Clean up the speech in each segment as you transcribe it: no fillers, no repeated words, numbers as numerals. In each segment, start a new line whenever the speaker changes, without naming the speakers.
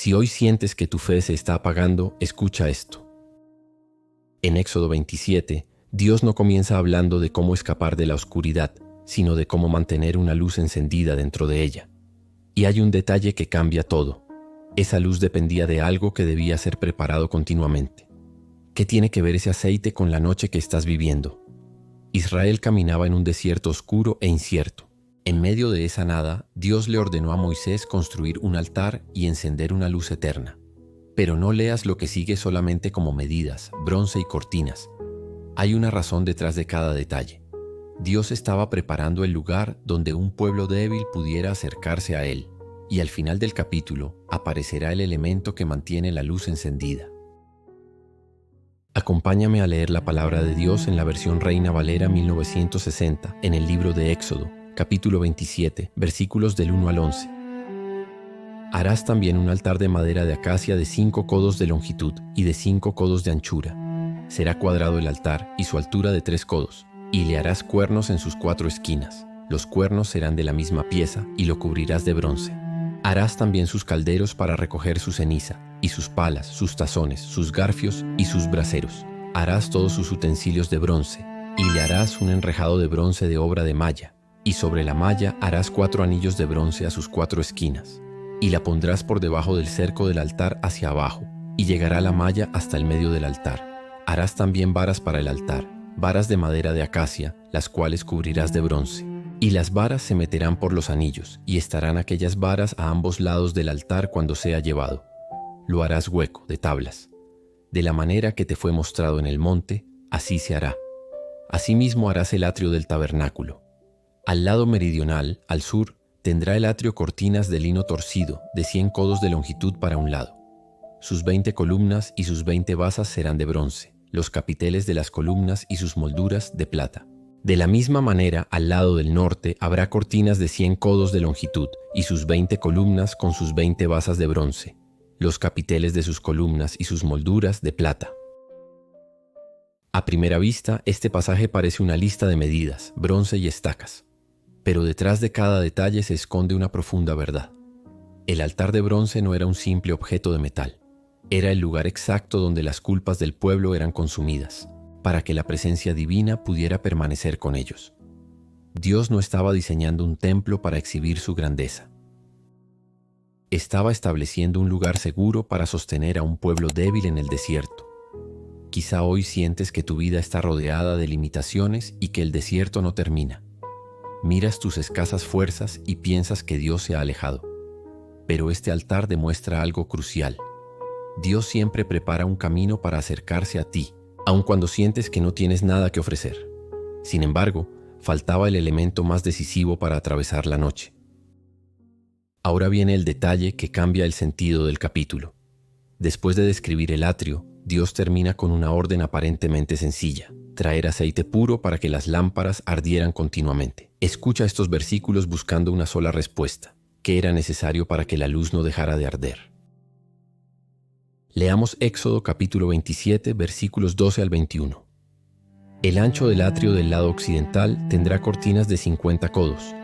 Si hoy sientes que tu fe se está apagando, escucha esto. En Éxodo 27, Dios no comienza hablando de cómo escapar de la oscuridad, sino de cómo mantener una luz encendida dentro de ella. Y hay un detalle que cambia todo. Esa luz dependía de algo que debía ser preparado continuamente. ¿Qué tiene que ver ese aceite con la noche que estás viviendo? Israel caminaba en un desierto oscuro e incierto. En medio de esa nada, Dios le ordenó a Moisés construir un altar y encender una luz eterna. Pero no leas lo que sigue solamente como medidas, bronce y cortinas. Hay una razón detrás de cada detalle. Dios estaba preparando el lugar donde un pueblo débil pudiera acercarse a Él, y al final del capítulo aparecerá el elemento que mantiene la luz encendida. Acompáñame a leer la palabra de Dios en la versión Reina Valera 1960, en el libro de Éxodo, capítulo 27, versículos del 1 al 11. Harás también un altar de madera de acacia de 5 codos de longitud y de 5 codos de anchura. Será cuadrado el altar y su altura de 3 codos, y le harás cuernos en sus 4 esquinas. Los cuernos serán de la misma pieza y lo cubrirás de bronce. Harás también sus calderos para recoger su ceniza, y sus palas, sus tazones, sus garfios y sus braseros. Harás todos sus utensilios de bronce, y le harás un enrejado de bronce de obra de malla, y sobre la malla harás 4 anillos de bronce a sus 4 esquinas. Y la pondrás por debajo del cerco del altar hacia abajo, y llegará la malla hasta el medio del altar. Harás también varas para el altar, varas de madera de acacia, las cuales cubrirás de bronce. Y las varas se meterán por los anillos, y estarán aquellas varas a ambos lados del altar cuando sea llevado. Lo harás hueco, de tablas. De la manera que te fue mostrado en el monte, así se hará. Asimismo harás el atrio del tabernáculo. Al lado meridional, al sur, tendrá el atrio cortinas de lino torcido, de 100 codos de longitud para un lado. Sus 20 columnas y sus 20 basas serán de bronce, los capiteles de las columnas y sus molduras de plata. De la misma manera, al lado del norte habrá cortinas de 100 codos de longitud y sus 20 columnas con sus 20 basas de bronce, los capiteles de sus columnas y sus molduras de plata. A primera vista, este pasaje parece una lista de medidas, bronce y estacas. Pero detrás de cada detalle se esconde una profunda verdad. El altar de bronce no era un simple objeto de metal. Era el lugar exacto donde las culpas del pueblo eran consumidas, para que la presencia divina pudiera permanecer con ellos. Dios no estaba diseñando un templo para exhibir su grandeza. Estaba estableciendo un lugar seguro para sostener a un pueblo débil en el desierto. Quizá hoy sientes que tu vida está rodeada de limitaciones y que el desierto no termina. Miras tus escasas fuerzas y piensas que Dios se ha alejado. Pero este altar demuestra algo crucial. Dios siempre prepara un camino para acercarse a ti, aun cuando sientes que no tienes nada que ofrecer. Sin embargo, faltaba el elemento más decisivo para atravesar la noche. Ahora viene el detalle que cambia el sentido del capítulo. Después de describir el atrio, Dios termina con una orden aparentemente sencilla: traer aceite puro para que las lámparas ardieran continuamente. Escucha estos versículos buscando una sola respuesta: ¿qué era necesario para que la luz no dejara de arder? Leamos Éxodo capítulo 27, versículos 12 al 21. El ancho del atrio del lado occidental tendrá cortinas de 50 codos,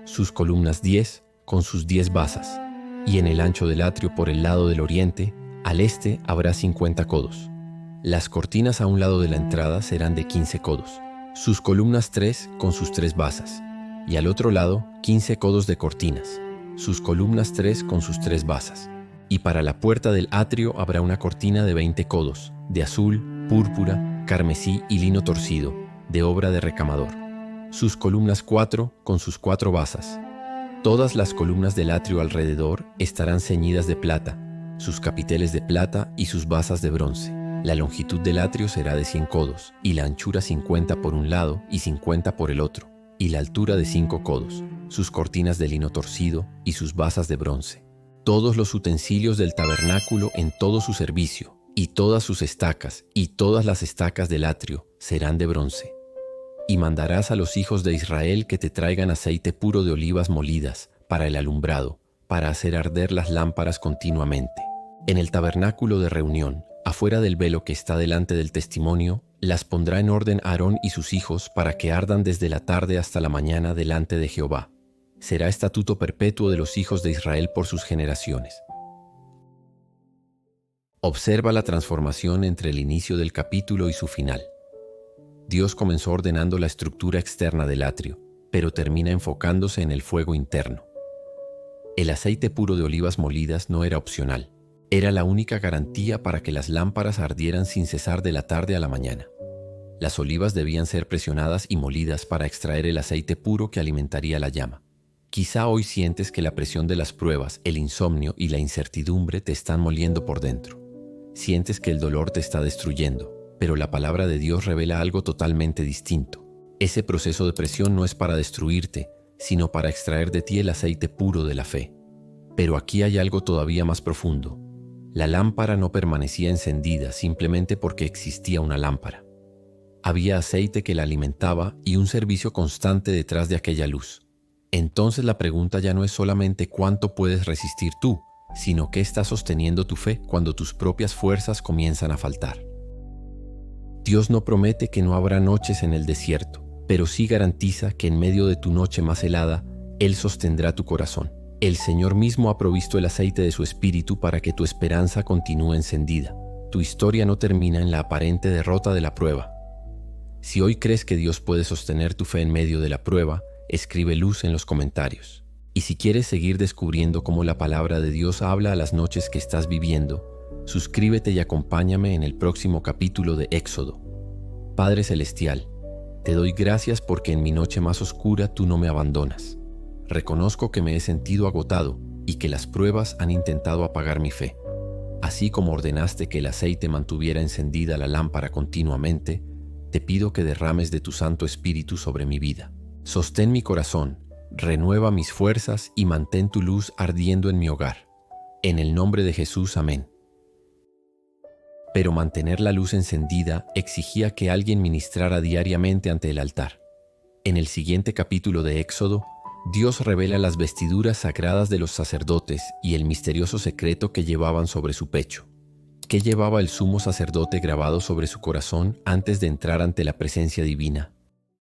sus columnas 10 con sus 10 basas, y en el ancho del atrio por el lado del oriente, al este habrá 50 codos. Las cortinas a un lado de la entrada serán de 15 codos, sus columnas 3 con sus 3 basas, y al otro lado 15 codos de cortinas, sus columnas 3 con sus 3 basas. Y para la puerta del atrio habrá una cortina de 20 codos, de azul, púrpura, carmesí y lino torcido, de obra de recamador. Sus columnas 4 con sus 4 basas. Todas las columnas del atrio alrededor estarán ceñidas de plata, sus capiteles de plata y sus basas de bronce. La longitud del atrio será de 100 codos, y la anchura 50 por un lado y 50 por el otro, y la altura de 5 codos, sus cortinas de lino torcido y sus basas de bronce. Todos los utensilios del tabernáculo en todo su servicio, y todas sus estacas, y todas las estacas del atrio, serán de bronce. Y mandarás a los hijos de Israel que te traigan aceite puro de olivas molidas, para el alumbrado, para hacer arder las lámparas continuamente. En el tabernáculo de reunión, afuera del velo que está delante del testimonio, las pondrá en orden Aarón y sus hijos para que ardan desde la tarde hasta la mañana delante de Jehová. Será estatuto perpetuo de los hijos de Israel por sus generaciones. Observa la transformación entre el inicio del capítulo y su final. Dios comenzó ordenando la estructura externa del atrio, pero termina enfocándose en el fuego interno. El aceite puro de olivas molidas no era opcional. Era la única garantía para que las lámparas ardieran sin cesar de la tarde a la mañana. Las olivas debían ser presionadas y molidas para extraer el aceite puro que alimentaría la llama. Quizá hoy sientes que la presión de las pruebas, el insomnio y la incertidumbre te están moliendo por dentro. Sientes que el dolor te está destruyendo, pero la palabra de Dios revela algo totalmente distinto. Ese proceso de presión no es para destruirte, sino para extraer de ti el aceite puro de la fe. Pero aquí hay algo todavía más profundo. La lámpara no permanecía encendida simplemente porque existía una lámpara. Había aceite que la alimentaba y un servicio constante detrás de aquella luz. Entonces la pregunta ya no es solamente cuánto puedes resistir tú, sino qué está sosteniendo tu fe cuando tus propias fuerzas comienzan a faltar. Dios no promete que no habrá noches en el desierto, pero sí garantiza que en medio de tu noche más helada, Él sostendrá tu corazón. El Señor mismo ha provisto el aceite de su Espíritu para que tu esperanza continúe encendida. Tu historia no termina en la aparente derrota de la prueba. Si hoy crees que Dios puede sostener tu fe en medio de la prueba, escribe luz en los comentarios. Y si quieres seguir descubriendo cómo la palabra de Dios habla a las noches que estás viviendo, suscríbete y acompáñame en el próximo capítulo de Éxodo. Padre Celestial, te doy gracias porque en mi noche más oscura tú no me abandonas. Reconozco que me he sentido agotado y que las pruebas han intentado apagar mi fe. Así como ordenaste que el aceite mantuviera encendida la lámpara continuamente, te pido que derrames de tu Santo Espíritu sobre mi vida. Sostén mi corazón, renueva mis fuerzas y mantén tu luz ardiendo en mi hogar. En el nombre de Jesús, amén. Pero mantener la luz encendida exigía que alguien ministrara diariamente ante el altar. En el siguiente capítulo de Éxodo, Dios revela las vestiduras sagradas de los sacerdotes y el misterioso secreto que llevaban sobre su pecho. ¿Qué llevaba el sumo sacerdote grabado sobre su corazón antes de entrar ante la presencia divina?